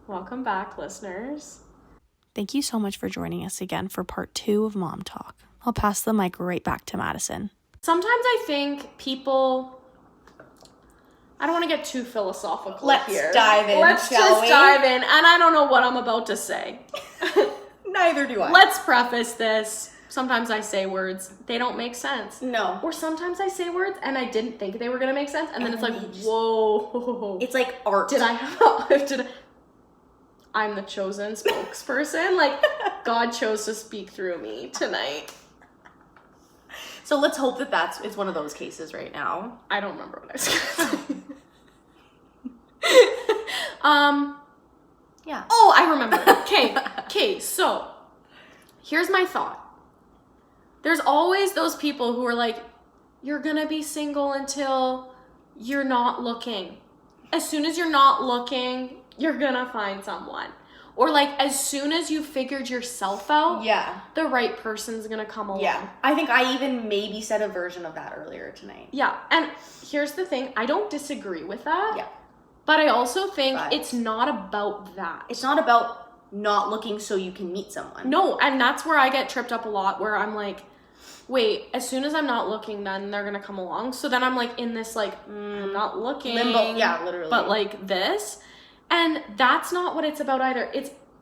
Welcome back, listeners. Thank you so much for joining us again for part 2 of Mom Talk. I'll pass the mic right back to Madison. Sometimes I think people... I don't want to get too philosophical Let's here. dive in, Let's shall just we? dive in, and I don't know what I'm about to say. Neither do I. Let's preface this. Sometimes I say words, they don't make sense. No. Or sometimes I say words and I didn't think they were going to make sense, and then it's like, just, whoa. It's like art. I'm the chosen spokesperson. Like, God chose to speak through me tonight. So let's hope that it's one of those cases right now. I don't remember what I was going to say. Yeah. Oh, I remember. Okay, so here's my thought. There's always those people who are like, you're gonna be single until you're not looking. As soon as you're not looking, you're gonna find someone. Or like, as soon as you figured yourself out, Yeah. the right person's gonna come along. Yeah. I think I even maybe said a version of that earlier tonight. Yeah, and here's the thing, I don't disagree with that. Yeah. But I also think But it's not about that. It's not about not looking so you can meet someone. No, and that's where I get tripped up a lot, where I'm like, wait, as soon as I'm not looking, then they're gonna come along. So then I'm like in this like, I'm not looking. Limbo, yeah, literally. But like this. And that's not what it's about either.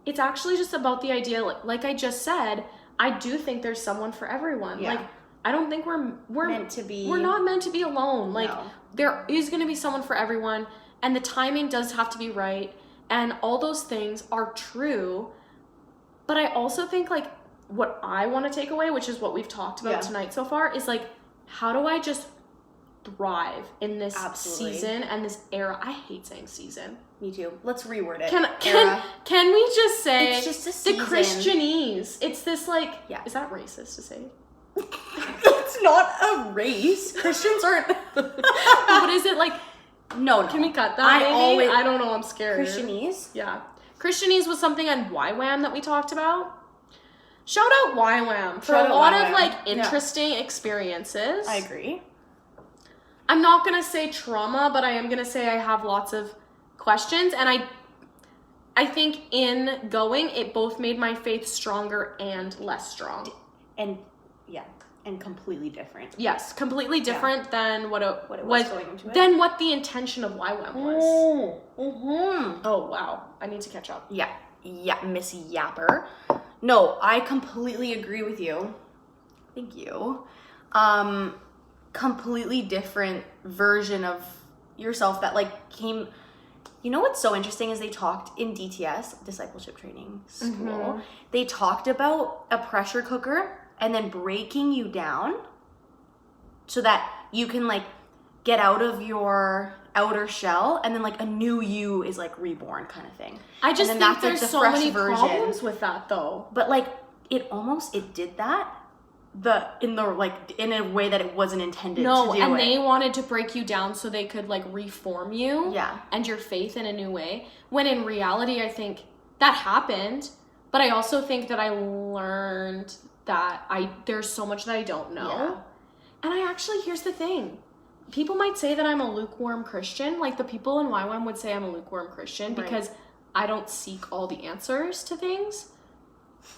It's actually just about the idea, like I just said, I do think there's someone for everyone. Yeah. Like, I don't think we're meant to be. We're not meant to be alone. Like, No. there is gonna be someone for everyone, and the timing does have to be right, and all those things are true. But I also think, like, what I want to take away, which is what we've talked about tonight so far, is like, how do I just thrive in this season and this era? I hate saying season. Me too. Let's reword it. Can we just say it's just a season. The Christianese? It's this like, Yeah. Is that racist to say? It's not a race. Christians aren't. What is it like? No. Can we cut that? I don't know. I'm scared. Christianese? Yeah. Christianese was something on YWAM that we talked about. Shout out YWAM for a lot of like interesting experiences. I agree. I'm not gonna say trauma, but I am gonna say I have lots of questions, and I think in going, it both made my faith stronger and less strong. And and completely different. Yes, completely different than what it was going into it. than what the intention of YWAM was. Mm-hmm. Oh wow, I need to catch up. Yeah, Miss Yapper. No, I completely agree with you. Thank you. Completely different version of yourself that like came. You know what's so interesting is they talked in DTS, discipleship training school. Mm-hmm. They talked about a pressure cooker and then breaking you down so that you can like get out of your outer shell, and then like a new you is like reborn kind of thing. I just and think then there's like, so many problems with that though. But like it did that in a way that it wasn't intended to do. And they wanted to break you down so they could like reform you and your faith in a new way, when in reality I think that happened, but I also think that I learned that there's so much that I don't know. And I actually, here's the thing, people might say that I'm a lukewarm Christian, like the people in YWAM would say I'm a lukewarm Christian because I don't seek all the answers to things.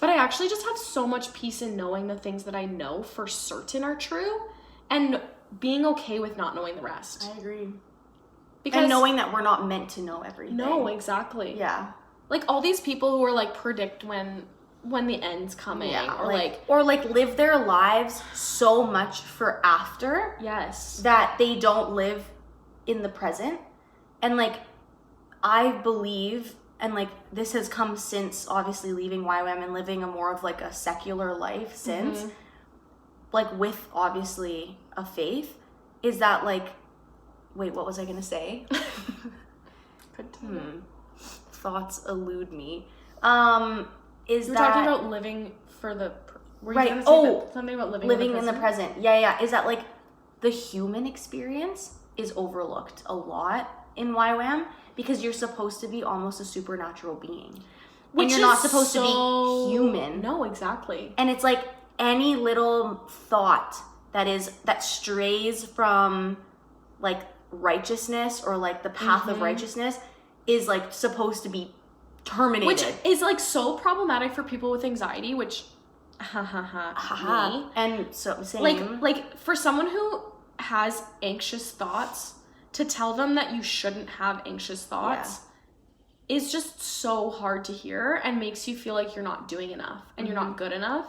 But I actually just have so much peace in knowing the things that I know for certain are true, and being okay with not knowing the rest. I agree. Because and knowing that we're not meant to know everything. No, exactly. Yeah. Like all these people who are like predict when the end's coming, or live their lives so much for after. Yes. That they don't live in the present. And like I believe, and like this has come since obviously leaving YWAM and living a more of like a secular life since, like with obviously a faith, is that like, wait, what was I gonna say? Thoughts elude me. We're talking about living for the something about living in the present. Yeah. Is that like the human experience is overlooked a lot in YWAM because you're supposed to be almost a supernatural being. Which you're not supposed to be human. No, exactly. And it's like any little thought that strays from like righteousness or like the path of righteousness is like supposed to be terminated. Which is like so problematic for people with anxiety, which me. And so same. Like for someone who has anxious thoughts, to tell them that you shouldn't have anxious thoughts is just so hard to hear and makes you feel like you're not doing enough and you're not good enough.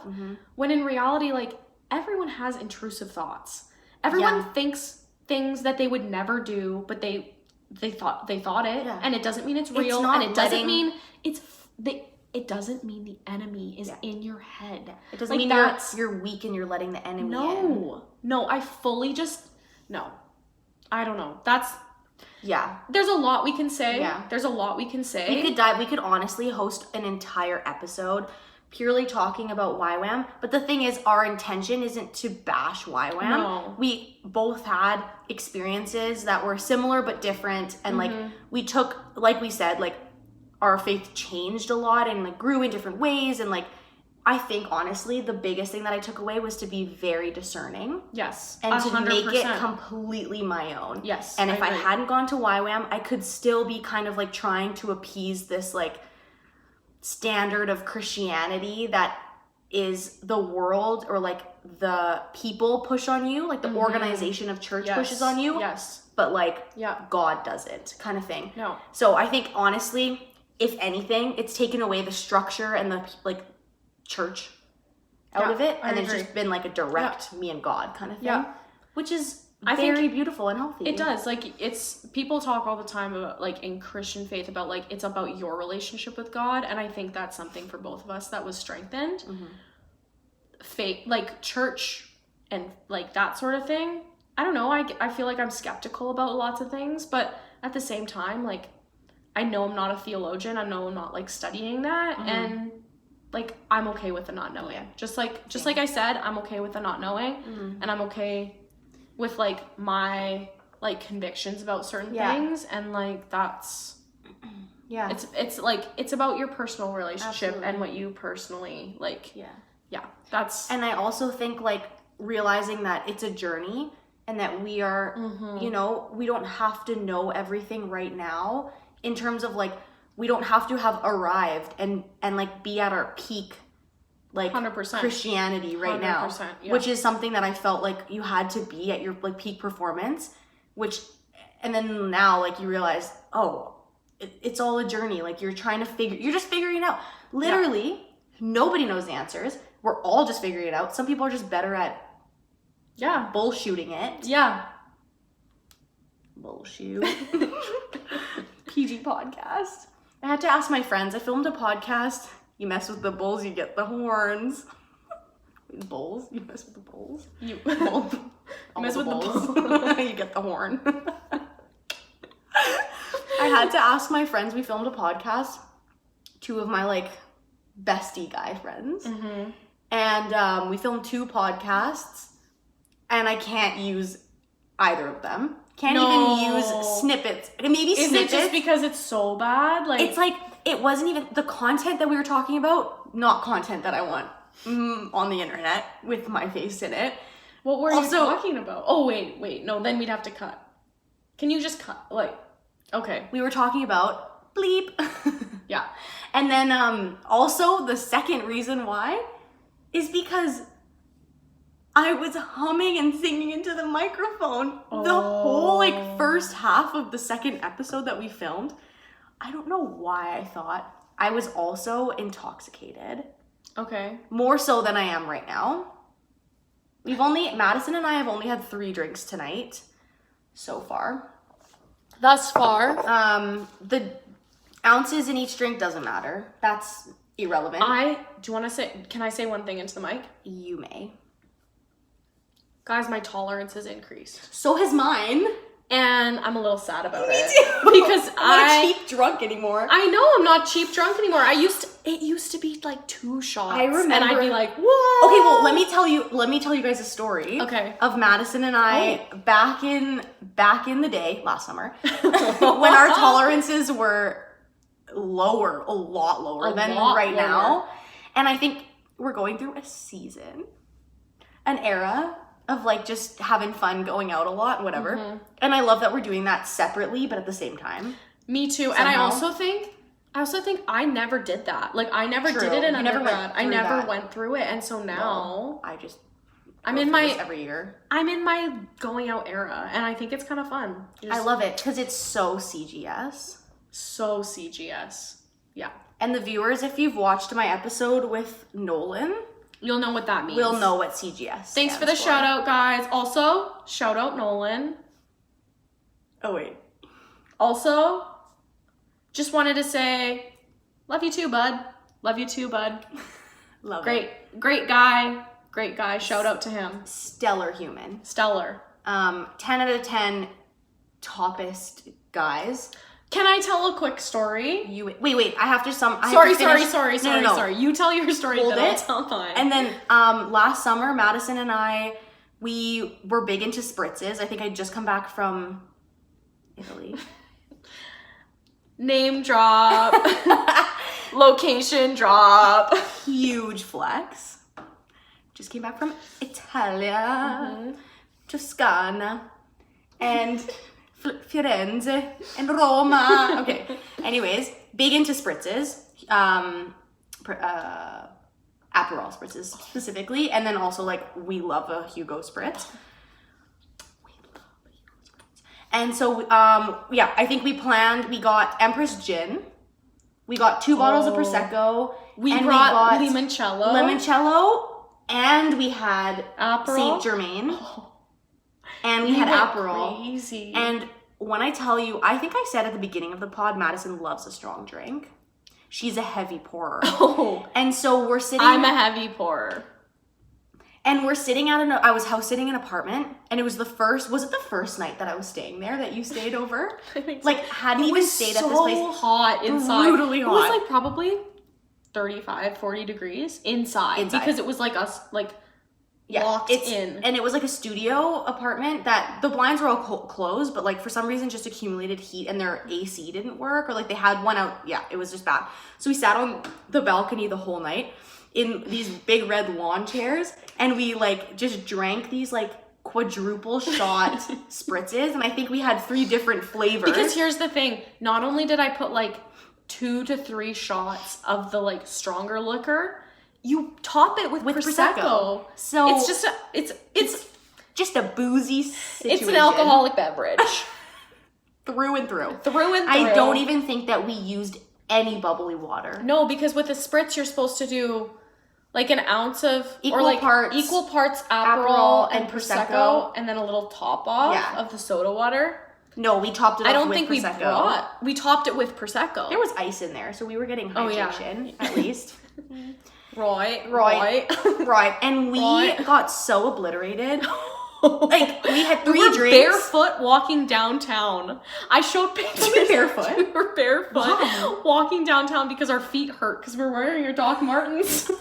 When in reality, like, everyone has intrusive thoughts. Everyone thinks things that they would never do, but they thought it, and it doesn't mean it's real, and it doesn't mean it doesn't mean the enemy is in your head. It doesn't mean you're weak and you're letting the enemy in. No, I fully just I don't know. That's there's a lot we can say. There's a lot we can say. We could honestly host an entire episode purely talking about YWAM, but the thing is, our intention isn't to bash YWAM. No. We both had experiences that were similar but different, and like we took, like we said, like our faith changed a lot and like grew in different ways, and like I think honestly the biggest thing that I took away was to be very discerning. Yes. And 100%. To make it completely my own. Yes. And if I hadn't gone to YWAM, I could still be kind of like trying to appease this like standard of Christianity that is the world, or like the people push on you, like the organization of church pushes on you. Yes. But like God doesn't, kind of thing. No. So I think honestly, if anything, it's taken away the structure and the like church out of it, and it's just been like a direct me and God kind of thing, which is very beautiful and healthy. It does. Like, it's, people talk all the time about, like, in Christian faith about, like, it's about your relationship with God, and I think that's something for both of us that was strengthened. Faith, like, church and, like, that sort of thing. I don't know. I feel like I'm skeptical about lots of things, but at the same time, like, I know I'm not a theologian. I know I'm not, like, studying that, and like, I'm okay with the not knowing. Just like I said, I'm okay with the not knowing, and I'm okay with like my like convictions about certain things, and like that's it's like it's about your personal relationship and what you personally like. That's. And I also think like realizing that it's a journey, and that we are you know, we don't have to know everything right now, in terms of like, we don't have to have arrived and like be at our peak, like 100%. Christianity right now, which is something that I felt like you had to be at your like peak performance, and then now like you realize, it's all a journey. Like you're just figuring it out. Literally, nobody knows the answers. We're all just figuring it out. Some people are just better at bullshooting it. Bullshoot. PG podcast. I had to ask my friends. I filmed a podcast. You mess with the bulls, you get the horns. Bulls? You mess with the bulls? You mess with the bulls. You get the horn. I had to ask my friends. We filmed a podcast. 2 of my like bestie guy friends. And we filmed 2 podcasts. And I can't use either of them. Can't even use snippets. Maybe Is snippets. it just because it's so bad? Like, it's like, it wasn't even the content that we were talking about, not content that I want on the internet with my face in it. What were you talking about? Oh, wait. No, then we'd have to cut. Can you just cut? Like, okay. We were talking about bleep. And then also the second reason why is because I was humming and singing into the microphone the whole like first half of the second episode that we filmed. I don't know why I thought I was also intoxicated. Okay. More so than I am right now. Madison and I have only had 3 drinks tonight so far. Thus far. The ounces in each drink doesn't matter. That's irrelevant. Can I say one thing into the mic? You may. Guys, my tolerance has increased. So has mine. And I'm a little sad about Me it. too. Because I'm not cheap drunk anymore. I know I'm not cheap drunk anymore. It used to be like 2 shots. I remember. And I'd be like, whoa. Okay, well, let me tell you guys a story. Okay. Of Madison and I back in the day, last summer, when our tolerances were a lot lower than right now. And I think we're going through a season, an era of like just having fun, going out a lot, whatever. And I love that we're doing that separately, but at the same time. Me too. Somehow. And I also think I also think I never did that. Like, I never did it in undergrad. I never went through it. And so now... I just... I'm in my... every year. I'm in my going out era. And I think it's kind of fun. I love it. Because it's so CGS. So CGS. Yeah. And the viewers, if you've watched my episode with Nolan... You'll know what that means. We'll know what CGS Thanks for the shout out, guys. Also, shout out Nolan. Oh, wait. Also, just wanted to say, love you too, bud. Love you too, bud. Love it. Great guy. Great guy. Shout out to him. Stellar human. Stellar. 10 out of 10 toppest guys. Can I tell a quick story? Wait. I have to Sorry. Sorry. You tell your story, then I'll tell mine. And then last summer, Madison and I, we were big into spritzes. I think I'd just come back from Italy. Name drop. Location drop. Huge flex. Just came back from Italia, Toscana, and Firenze, and Roma. Okay. Anyways, big into spritzes. Aperol spritzes specifically. And then also, like, we love a Hugo spritz. And so, yeah, I think we got Empress Gin. We got 2 bottles of Prosecco. We got Limoncello. And we had Saint Germain. Oh. And we had Aperol. Crazy. And when I tell you, I think I said at the beginning of the pod, Madison loves a strong drink. She's a heavy pourer. Oh. And so we're sitting... I'm a heavy pourer. And we're sitting I was house sitting in an apartment, and it was the first night that I was staying there that you stayed over? I think so. Like, hadn't even stayed at this place. It was so hot inside. Brutally hot. It was like probably 35, 40 degrees inside. Because it was like us, like, locked in. And it was like a studio apartment that the blinds were all closed, but like for some reason just accumulated heat and their AC didn't work, or like they had one out. Yeah, it was just bad. So we sat on the balcony the whole night in these big red lawn chairs, and we like just drank these like quadruple shot spritzes, and I think we had 3 different flavors. Because here's the thing, not only did I put like 2 to 3 shots of the like stronger liquor, you top it with Prosecco. So it's just it's just a boozy situation. It's an alcoholic beverage. Through and through. I don't even think that we used any bubbly water. No, because with a spritz you're supposed to do like an ounce of equal parts Aperol and Prosecco, and then a little top off of the soda water. No, we topped it off with Prosecco. I don't think we topped it with Prosecco. There was ice in there, so we were getting hydration at least. Right. And we got so obliterated. Like, we had 3 drinks. Barefoot walking downtown. I showed pictures. Were we barefoot? We were barefoot walking downtown because our feet hurt because we're wearing our Doc Martens. We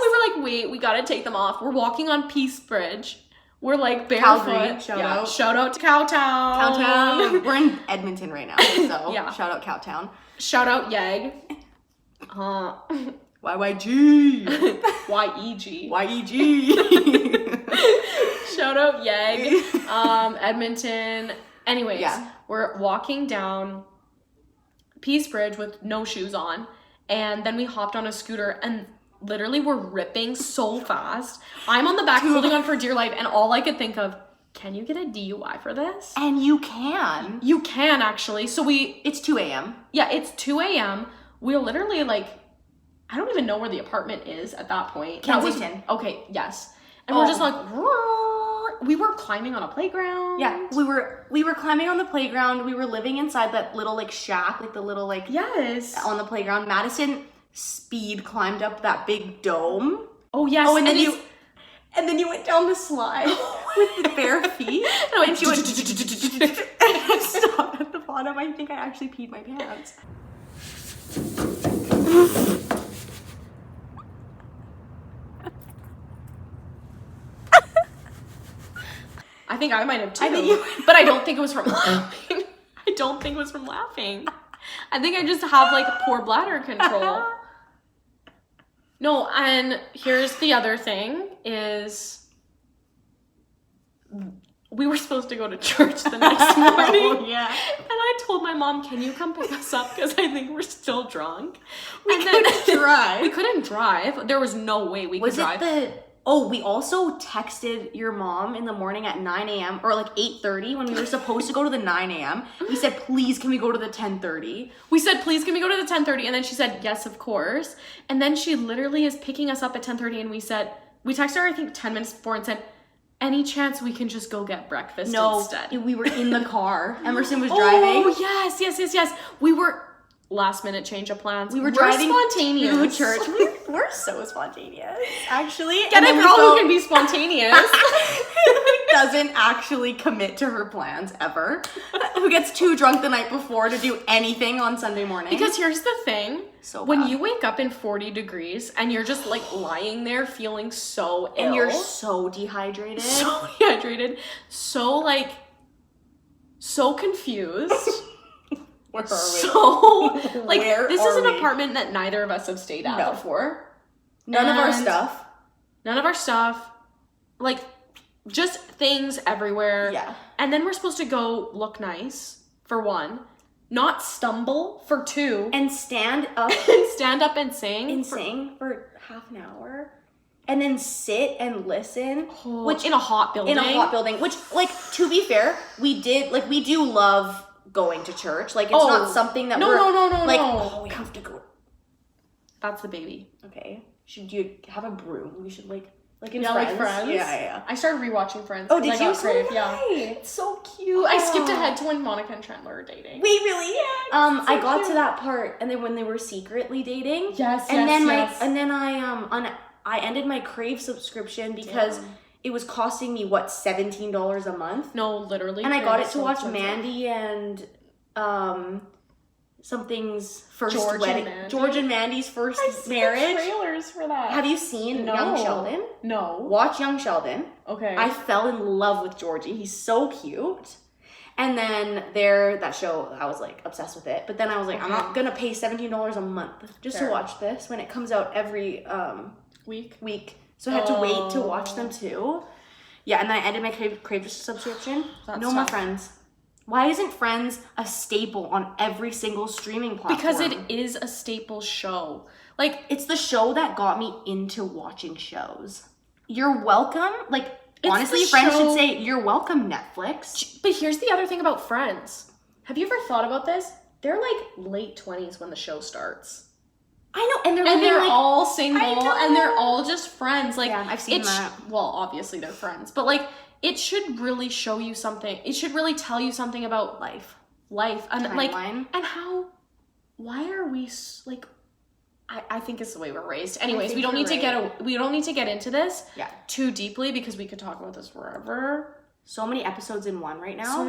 were like, wait, we gotta take them off. We're walking on Peace Bridge. We're like barefoot. Calgary, shout out to Cowtown. We're in Edmonton right now, so shout out Cowtown. Shout out Yeg. YYG. YEG. Shout out Yeg. Edmonton. Anyways, we're walking down Peace Bridge with no shoes on, and then we hopped on a scooter and literally we're ripping so fast. I'm on the back holding on for dear life, and all I could think of, can you get a DUI for this? And you can. You can, actually. So it's 2 a.m. Yeah, it's 2 a.m. We're literally like, I don't even know where the apartment is at that point. Kensington. Okay, yes. And we're just like, we were climbing on a playground. Yeah, we were climbing on the playground. We were living inside that little like shack, like the little like on the playground. Madison speed climbed up that big dome. Oh yes. Oh, and then you went down the slide with the bare feet. No, and she went and stopped at the bottom. I think I actually peed my pants. I think I might have too. But I don't think it was from laughing. I think I just have like poor bladder control. No, and here's the other thing is we were supposed to go to church the next morning. Oh, yeah. And I told my mom, can you come pick us up? Because I think we're still drunk. We couldn't drive. We couldn't drive. There was no way we could drive. We also texted your mom in the morning at 9 a.m. or like 8:30 when we were supposed to go to the 9 a.m. We said, please, can we go to the 10:30? We said, please, can we go to the 10:30? And then she said, yes, of course. And then she literally is picking us up at 10:30 and we texted her, I think 10 minutes before and said, any chance we can just go get breakfast instead? No, we were in the car. Emerson was driving. Oh, yes. We were last minute change of plans. We're driving spontaneous. to church. We're so spontaneous, actually. Get a girl who can be spontaneous. Who doesn't actually commit to her plans ever. Who gets too drunk the night before to do anything on Sunday morning. Because here's the thing. So when bad. you wake up in 40 degrees and you're just like lying there feeling so ill. And you're so dehydrated. So confused. Where are we? So, like, Where this is are an we? apartment that neither of us have stayed at before. None of our stuff. Like, just things everywhere. Yeah. And then we're supposed to go look nice, for one. Not stumble, for two. And stand up. Stand up and sing. And sing for half an hour. And then sit and listen. Which, in a hot building. Which, like, to be fair, we do love going to church. Like, it's not something that No. we have to go. That's the baby. Okay. Should you have a broom? We should, like in Friends. like Friends. Yeah. I started rewatching Friends. Oh, did you? Yeah. It's so cute. I skipped ahead to when Monica and Chandler were dating. Wait, really? Yeah. I got to that part, and then when they were secretly dating. Yes. And then I ended my Crave subscription because it was costing me $17 a month. No, literally. And I got it to watch Mandy and something's first wedding. George and Mandy's first marriage. Trailers for that. Have you seen Young Sheldon? No. Watch Young Sheldon. Okay. I fell in love with Georgie. He's so cute. And then that show, I was like obsessed with it. But then I was like, I'm not gonna pay $17 a month just to watch this when it comes out every week. So I had to wait to watch them too. Yeah, and then I ended my Crave subscription. No more Friends. Why isn't Friends a staple on every single streaming platform? Because it is a staple show. Like, it's the show that got me into watching shows. You're welcome. Like, honestly, Friends should say, you're welcome, Netflix. But here's the other thing about Friends. Have you ever thought about this? They're like late 20s when the show starts. I know, and they're all single, and they're all just friends. Like, yeah, I've seen that. Well, obviously they're friends, but like, it should really show you something. It should really tell you something about life, and timeline. like, and how. Why are we like? I think it's the way we're raised. Anyways, we don't need to get into this too deeply because we could talk about this forever. So many episodes in one right now.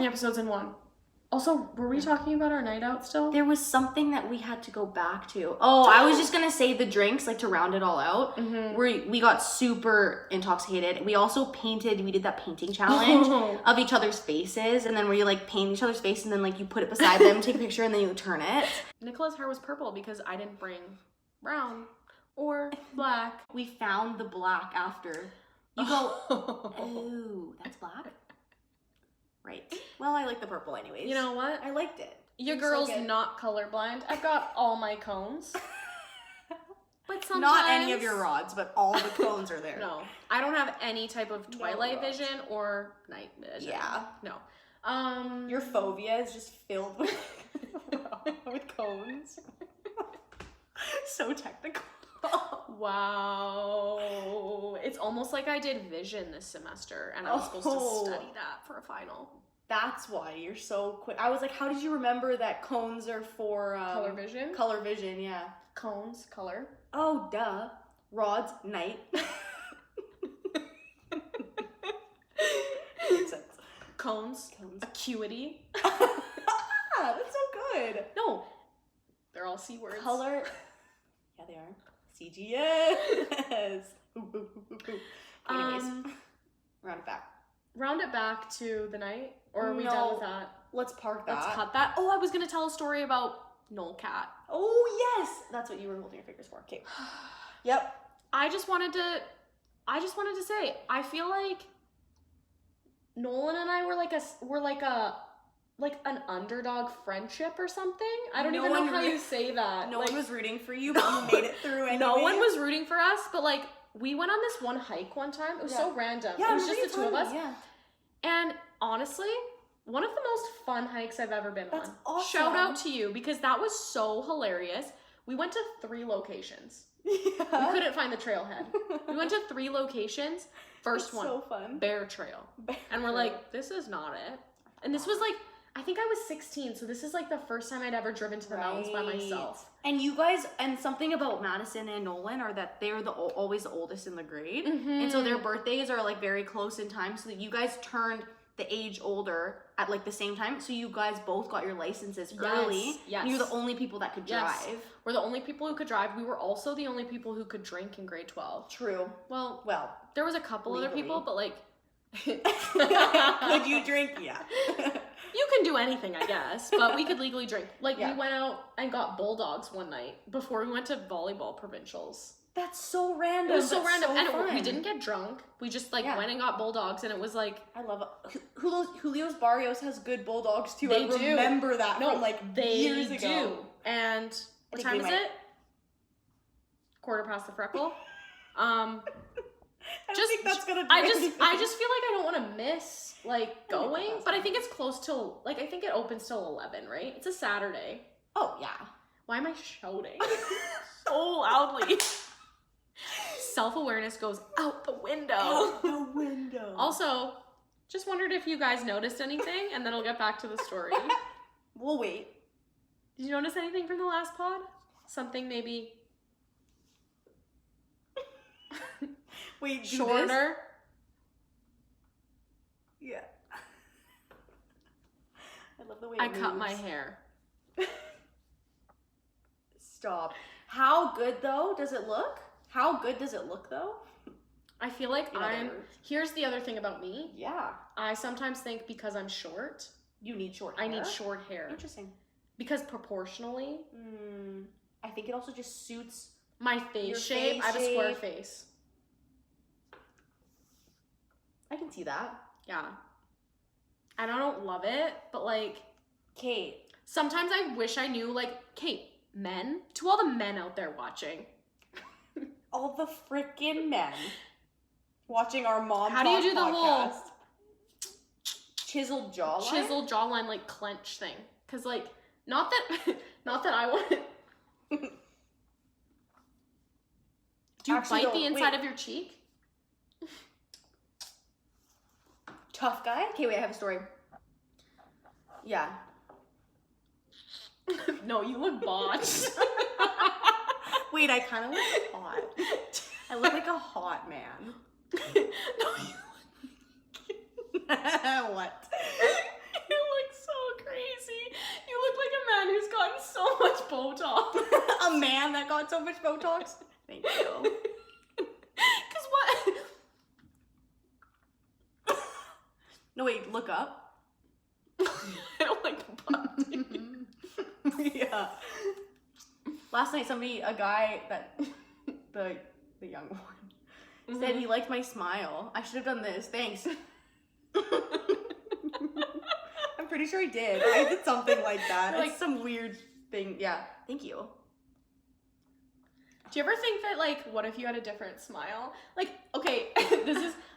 Also, were we talking about our night out still? There was something that we had to go back to. Oh, I was just going to say the drinks, like to round it all out. Mm-hmm. We got super intoxicated. We also we did that painting challenge of each other's faces. And then where you like paint each other's face and then like you put it beside them, take a picture, and then you turn it. Nicola's hair was purple because I didn't bring brown or black. We found the black after. You go, oh, that's black? Right. Well, I like the purple anyways. You know what? I liked it. Your girl's not colorblind. I've got all my cones. But sometimes... Not any of your rods, but all the cones are there. No. I don't have any type of twilight vision or night vision. Yeah. No. Your phobia is just filled with, with cones. So technical. Wow. It's almost like I did vision this semester and I was supposed to study that for a final. That's why you're so quick. I was like, how did you remember that cones are for... color vision? Color vision, yeah. Cones, color. Oh, duh. Rods, night. Cones. Acuity. That's so good. No. They're all C words. Color. Yeah, they are. CGS. Anyways, round it back to the night, or are we done with that? Let's park that. Let's cut that. Oh, I was gonna tell a story about Noel Cat. Oh yes, that's what you were holding your fingers for. Okay. Yep. I just wanted to say, I feel like Nolan and I were like an underdog friendship or something. I don't even know how you say that. No one was rooting for you, but you made it through anyway. No one was rooting for us, but like we went on this one hike one time. It was so random. Yeah, it was just the two of us. Yeah. And honestly, one of the most fun hikes I've ever been That's on. awesome. Shout out to you because that was so hilarious. We went to 3 locations. Yeah. We couldn't find the trailhead. We went to 3 locations. First one, so fun. Bear Trail. And we're like, this is not it. And this was like, I think I was 16, so this is like the first time I'd ever driven to the mountains by myself. And you guys, and something about Madison and Nolan are that they're always the oldest in the grade. Mm-hmm. And so their birthdays are like very close in time, so that you guys turned the age older at like the same time. So you guys both got your licenses early. Yes. And you're the only people that could drive. Yes. We're the only people who could drive. We were also the only people who could drink in grade 12. True. Well, there was a couple legally. Other people, but like... Could you drink? Yeah. You can do anything, I guess, but we could legally drink. Like, we went out and got bulldogs one night before we went to volleyball provincials. That's so random. It was so random. And we didn't get drunk. We just, like, went and got bulldogs, and it was like... I love it. Julio's Barrios has good bulldogs, too. They I remember that from, like, years ago. They do. And what time is it? 1:15 the freckle. I don't think that's gonna do I just feel like I don't want to miss like going, but I think it's close till like I think it opens till 11, right? It's a Saturday. Oh yeah. Why am I shouting so loudly? Self-awareness goes out the window. Out the window. Also, just wondered if you guys noticed anything, and then I'll get back to the story. We'll wait. Did you notice anything from the last pod? Something maybe. Wait, shorter. Yeah. I love the way I cut my hair. Stop. How good though does it look? How good does it look though? I feel like here's the other thing about me. Yeah. I sometimes think because I'm short. You need short hair? I need short hair. Interesting. Because proportionally. I think it also just suits my face shape. I have a square face. I can see that. Yeah. And I don't love it, but like... Kate. Sometimes I wish I knew, like, Kate, men, to all the men out there watching. All the freaking men watching our mom How do you do podcast. The whole... Chiseled jawline? Chiseled jawline, like, clench thing. Because, like, not that I want... Do you bite the inside of your cheek? Tough guy? Okay, wait, I have a story. Yeah. No, you look botched. Wait, I kind of look hot. I look like a hot man. No, you What? You look so crazy. You look like a man who's gotten so much Botox. A man that got so much Botox? Thank you. Because what? No, wait, look up. I don't like the butt. Yeah. Last night, a guy that, the young one, said he liked my smile. I should have done this. Thanks. I'm pretty sure I did. I did something like that. Like some weird thing. Yeah. Thank you. Do you ever think that, like, what if you had a different smile? Like, okay,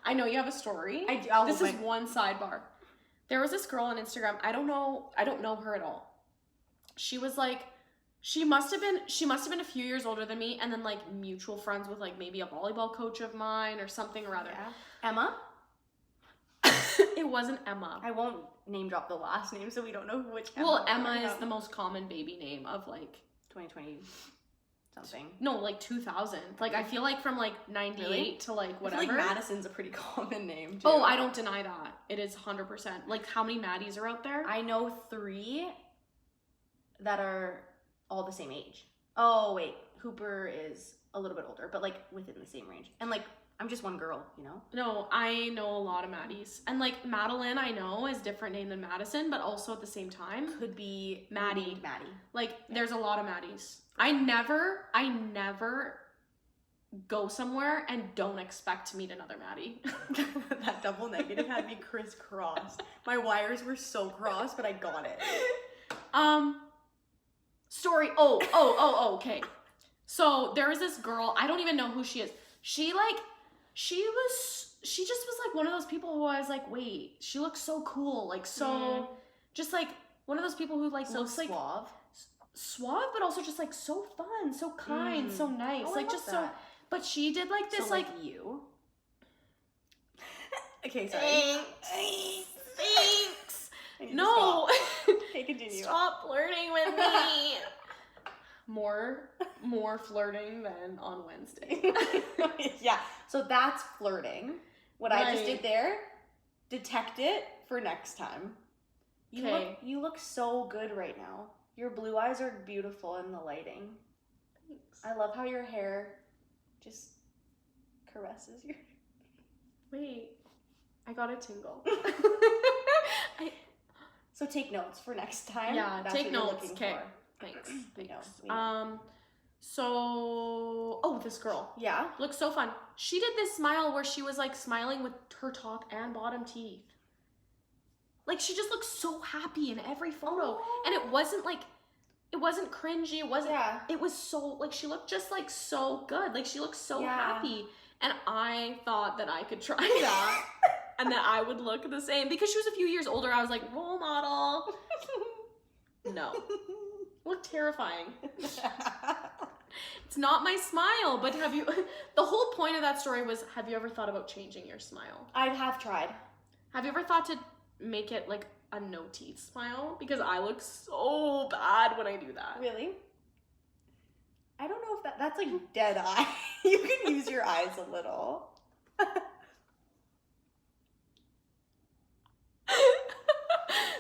I know you have a story. I do. This is one sidebar. There was this girl on Instagram. I don't know her at all. She was like, she must have been a few years older than me, and then like mutual friends with like maybe a volleyball coach of mine or something or other. Yeah. Emma? It wasn't Emma. I won't name drop the last name so we don't know which Emma. Well, Emma is the most common baby name of like 2020 something. No, like 2000. Like I feel like from like 98 to like whatever. I feel like Madison's a pretty common name too. Oh, I don't deny that. It is 100%. Like how many Maddies are out there? I know 3 that are all the same age. Oh, wait. Hooper is a little bit older, but like within the same range. And like I'm just one girl, you know? No, I know a lot of Maddies. And like Madeline, I know is different name than Madison, but also at the same time could be Maddie. Maddie. Like there's a lot of Maddies. I never go somewhere and don't expect to meet another Maddie. That double negative had me crisscrossed. My wires were so crossed, but I got it. Story. Okay. So there was this girl, I don't even know who she is. She just was like one of those people who I was like, wait, she looks so cool. Like, so, just like one of those people who like, so looks suave. like suave, but also just like so fun, so kind, so nice. Like, just that. So, but she did like this, so, like you. Okay, sorry. Thanks. No. Okay, continue. Stop flirting with me. More flirting than on Wednesday. Yeah, so that's flirting. What I just did there, detect it for next time. You look so good right now. Your blue eyes are beautiful in the lighting. Thanks. I love how your hair just caresses your... Wait, I got a tingle. So take notes for next time. Yeah, that's take notes. Okay. Thanks. We know. So, this girl. Yeah. Looks so fun. She did this smile where she was like smiling with her top and bottom teeth. Like, she just looked so happy in every photo. And it wasn't cringy. It wasn't, it was so, like, she looked just like so good. Like, she looked so happy. And I thought that I could try that. And that I would look the same. Because she was a few years older, I was like, role model. No. Look terrifying. It's not my smile, but the whole point of that story was, have you ever thought about changing your smile? I have tried. Have you ever thought to make it like a no teeth smile? Because I look so bad when I do that. Really? I don't know if that's like dead eye. You can use your eyes a little.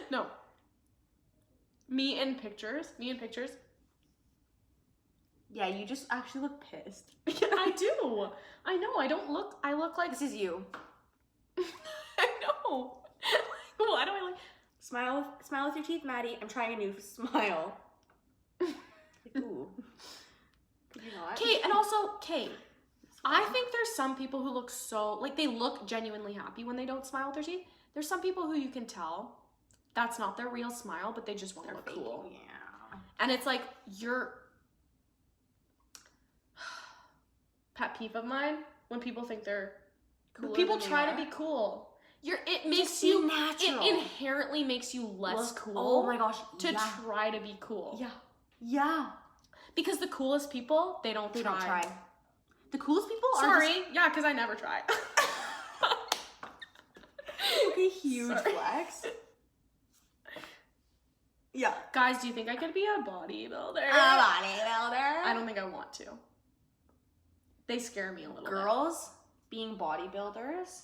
No. Me in pictures. Yeah, you just actually look pissed. Yeah, I do. I know. I look like... This is you. I know. Why do I like... Smile with your teeth, Maddie. I'm trying a new smile. Ooh. Could you not? Kate, and also, Kate, I think there's some people who look so... Like, they look genuinely happy when they don't smile with their teeth. There's some people who you can tell that's not their real smile, but they just want to look cool. Yeah. And it's like, you're... Pet peeve of mine, when people think they're cool. People try to be cool. It makes you natural. It inherently makes you less cool. Oh my gosh. To try to be cool. Yeah. Yeah. Because the coolest people, they don't try. The coolest people are Sorry. Yeah, because I never try. Okay, huge flex. Yeah. Guys, do you think I could be a bodybuilder? I don't think I want to. They scare me a little bit. Girls being bodybuilders.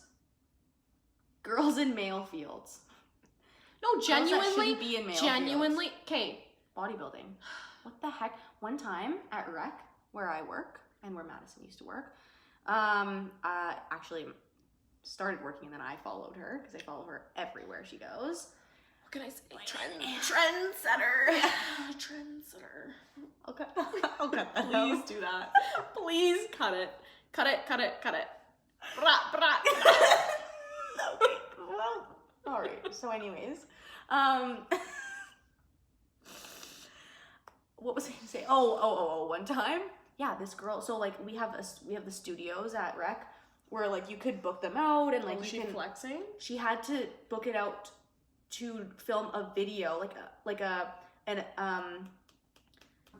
Girls in male fields. No, genuinely. Be in male genuinely. Fields. Okay. Bodybuilding. What the heck? One time at Rec, where I work, and where Madison used to work, I actually started working and then I followed her, because I follow her everywhere she goes. What can I say? Trendsetter. Trendsetter. I'll cut that. Please do that. Please cut it. Cut it. Brat. Okay. Well, all right. So anyways, what was I gonna say? Oh, one time. Yeah, this girl. So like we have the studios at Rec where like you could book them out and like was she flexing? She had to book it out to film a video, an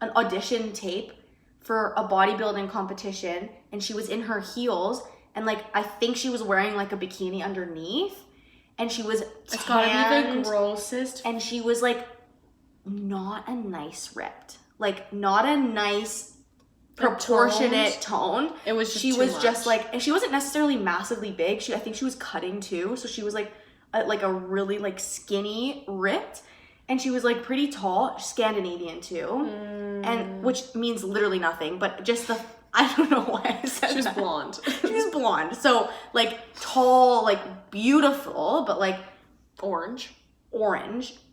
audition tape for a bodybuilding competition, and she was in her heels, and like I think she was wearing like a bikini underneath, and she was it's gotta be the grossest, and she was like not a nice ripped, like not a nice proportionate tone. It was just she too was much. Just like, and she wasn't necessarily massively big. I think she was cutting too, so she was like a really like skinny ripped, and she was like pretty tall, Scandinavian too, and which means literally nothing, but just I don't know why I said she was that. blonde. She was blonde, so like tall, like beautiful, but like orange,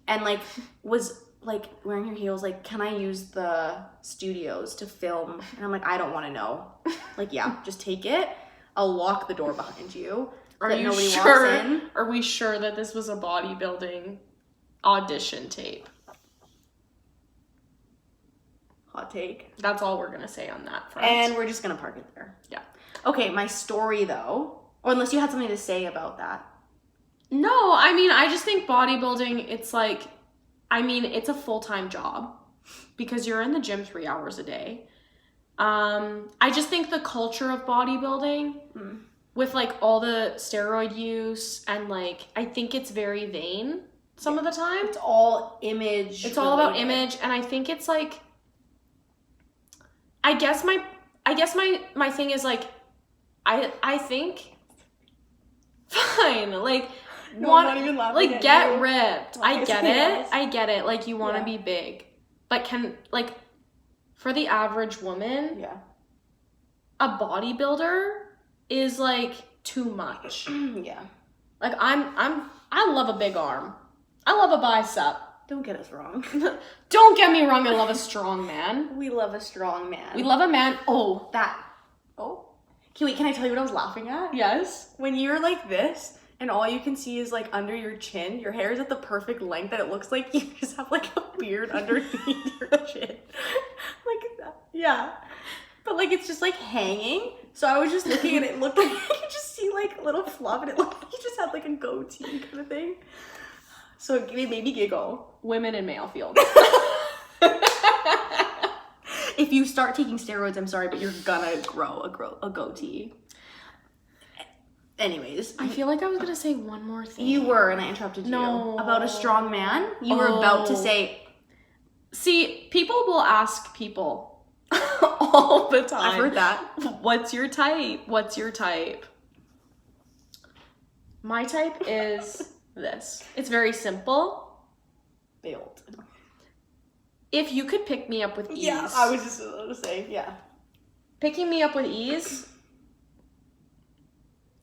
and like was like, wearing your heels, like, can I use the studios to film? And I'm like, I don't want to know. Like, yeah, just take it. I'll lock the door behind you. Are you sure? Are we sure that this was a bodybuilding audition tape? Hot take. That's all we're gonna say on that front. And we're just gonna park it there. Yeah. Okay, my story though, or unless you had something to say about that. No, I mean, I just think bodybuilding, it's like, I mean, it's a full-time job because you're in the gym 3 hours a day. I just think the culture of bodybuilding with like all the steroid use and like, I think it's very vain some of the time. It's all image. It's all about image. And I think it's like, I guess my thing is like, I think, fine, like, no, I'm not even laughing like, at get you. ripped. I get it. Like, you want to be big. But like, for the average woman, a bodybuilder is, like, too much. Yeah. Like, I love a big arm. I love a bicep. Don't get us wrong. Don't get me wrong, I love a strong man. We love a strong man. We love a man. Oh. Okay, wait, can I tell you what I was laughing at? Yes. When you're like this, and all you can see is like under your chin, your hair is at the perfect length that it looks like you just have like a beard underneath your chin. Like that. Yeah. But like it's just like hanging. So I was just looking and it looked like you could just see like a little fluff and it looked like you just had like a goatee kind of thing. So it made me giggle. Women in male field. If you start taking steroids, I'm sorry, but you're gonna grow a goatee. Anyways. I feel like I was gonna say one more thing. You were, and I interrupted you. About a strong man? You were about to say... See, people will ask people all the time. I've heard that. What's your type? What's your type? My type is this. It's very simple. Built. If you could pick me up with ease. Yeah, I was just about to say, yeah. Picking me up with ease...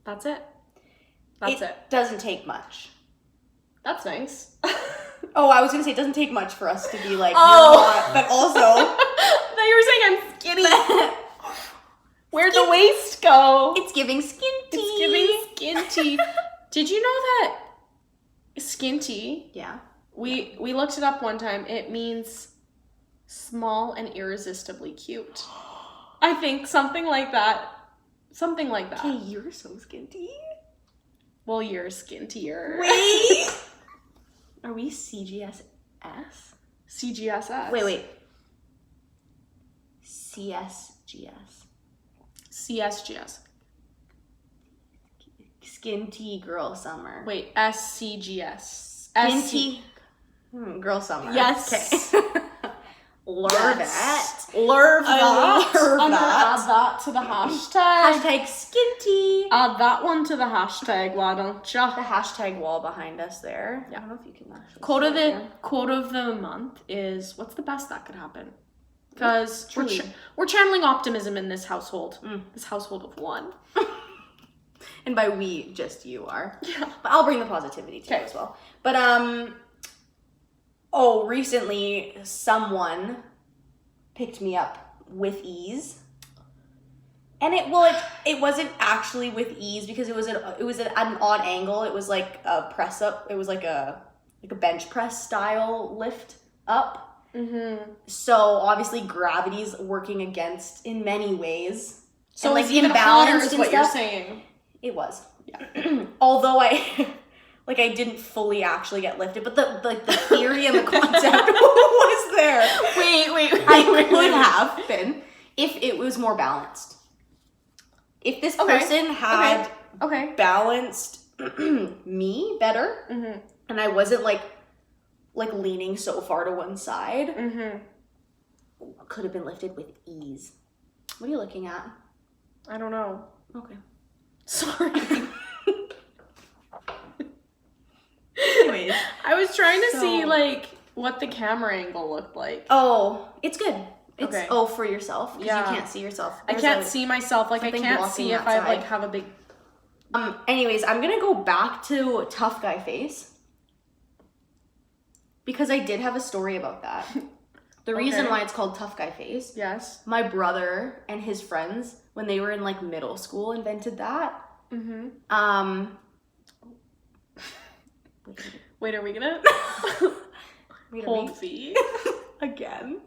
That's it. That's it. It doesn't take much. That's nice. Oh, I was going to say, it doesn't take much for us to be like, you're not, but also... Now you were saying I'm skinny. Where'd the waist go? It's giving skinty. It's giving skinty. Did you know that skinty? Yeah. We looked it up one time. It means small and irresistibly cute. I think something like that. Something like that. Okay, you're so skinty. Well, you're skintier. Wait. Are we CGSS? CGSS. Wait. CSGS. CSGS. Skinty girl summer. Wait, SCGS. Skinty girl summer. Yes. Okay. Lurve that. Lurve that. Lurve that. Add that to the hashtag. Hashtag skinty. Add that one to the hashtag, why don't ya? The hashtag wall behind us there. Yeah. I don't know if you can actually Quote of the month is, what's the best that could happen? Because we're channeling optimism in this household. This household of one. And by we, just you are. Yeah. But I'll bring the positivity to you as well. But, recently someone picked me up with ease. And it wasn't actually with ease because it was at an odd angle. It was like a press up. It was like a bench press style lift up. Mm-hmm. So obviously gravity's working against in many ways. So and, like even harder is what you're saying. It was. Yeah. Although I didn't fully actually get lifted, but the theory and the concept was there. Wait. I could have been if it was more balanced. If this person had balanced me better, and I wasn't like leaning so far to one side, could have been lifted with ease. What are you looking at? I don't know. Okay. Sorry. Anyways. I was trying to see like what the camera angle looked like. Oh, it's good. It's okay. Oh, for yourself. Because you can't see yourself. I can't see myself. Like I can't see if I like have a big. Anyways, I'm gonna go back to tough guy face. Because I did have a story about that. The reason why it's called tough guy face. Yes. My brother and his friends, when they were in like middle school, invented that. Mm-hmm. Wait, are we gonna hold feet again?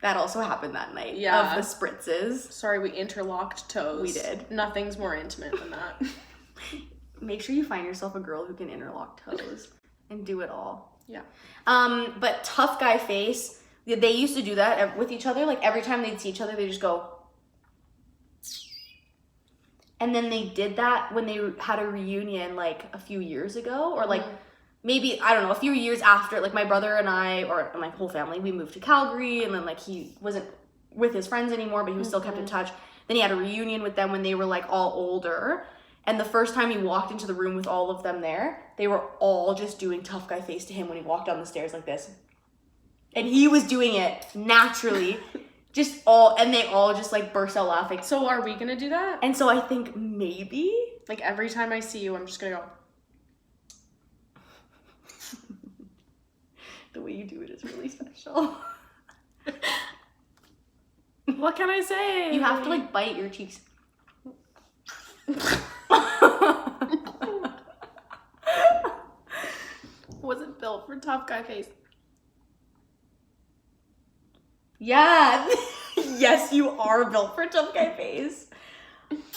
That also happened that night. Yeah. Of the spritzes. Sorry, we interlocked toes. We did. Nothing's more intimate than that. Make sure you find yourself a girl who can interlock toes and do it all. Yeah. But tough guy face, they used to do that with each other. Like every time they'd see each other, they just go. And then they did that when they had a reunion like a few years ago, or like maybe, I don't know, a few years after. Like my brother and I, or my whole family, we moved to Calgary, and then like he wasn't with his friends anymore, but he was still kept in touch. Then he had a reunion with them when they were like all older. And the first time he walked into the room with all of them there, they were all just doing tough guy face to him when he walked down the stairs like this. And he was doing it naturally. And they all just like burst out laughing. So are we gonna do that? And so I think maybe. Like every time I see you, I'm just gonna go. The way you do it is really special. What can I say? You have to like bite your cheeks. Wasn't built for tough guy face. Yeah. Yes, you are built for tough guy face.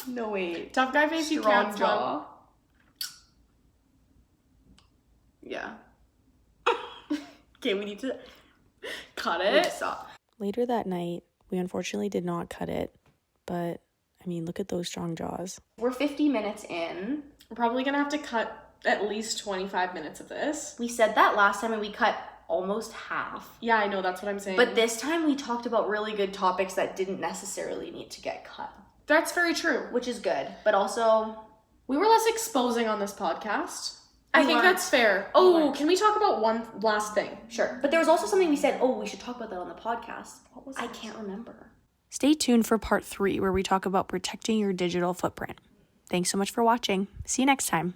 No, wait. Tough guy face, you can't jaw. Yeah. Okay, we need to cut it. Stop. Later that night, we unfortunately did not cut it, but I mean, look at those strong jaws. We're 50 minutes in. We're probably gonna have to cut at least 25 minutes of this. We said that last time and we cut almost half. Yeah, I know, that's what I'm saying. But this time we talked about really good topics that didn't necessarily need to get cut. That's very true. Which is good. But also, we were less exposing on this podcast. I think that's fair. Oh, can we talk about one last thing? Sure. But there was also something we said, we should talk about that on the podcast. What was that? I can't remember. Stay tuned for part 3, where we talk about protecting your digital footprint. Thanks so much for watching. See you next time.